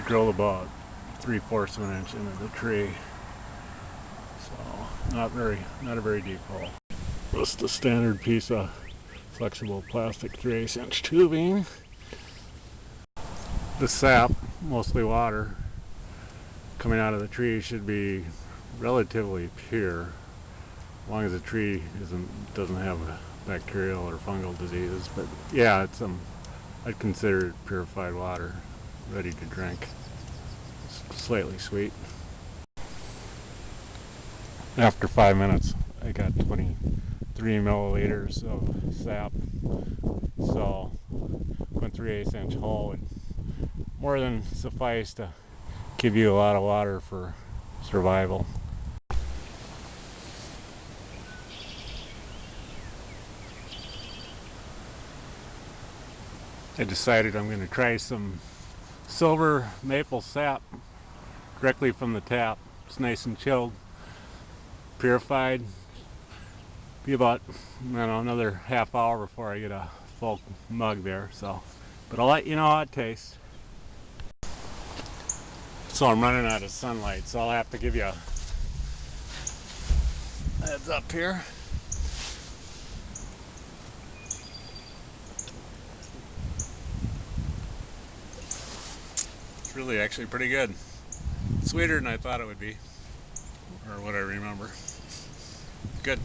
drilled about 3/4 of an inch into the tree, so not a very deep hole. Just a standard piece of flexible plastic 3/8 inch tubing. The sap, mostly water, coming out of the tree should be relatively pure, as long as the tree doesn't have a bacterial or fungal diseases. But yeah, I'd consider it purified water, ready to drink. It's slightly sweet. After 5 minutes, I got 23 milliliters of sap. So 1 3/8 inch hole would more than suffice to give you a lot of water for survival. I decided I'm going to try some silver maple sap directly from the tap. It's nice and chilled, purified. Be about, I don't know, another half hour before I get a full mug there. So, but I'll let you know how it tastes. So I'm running out of sunlight, so I'll have to give you a heads up here. It's really actually pretty good. Sweeter than I thought it would be, or what I remember. Good.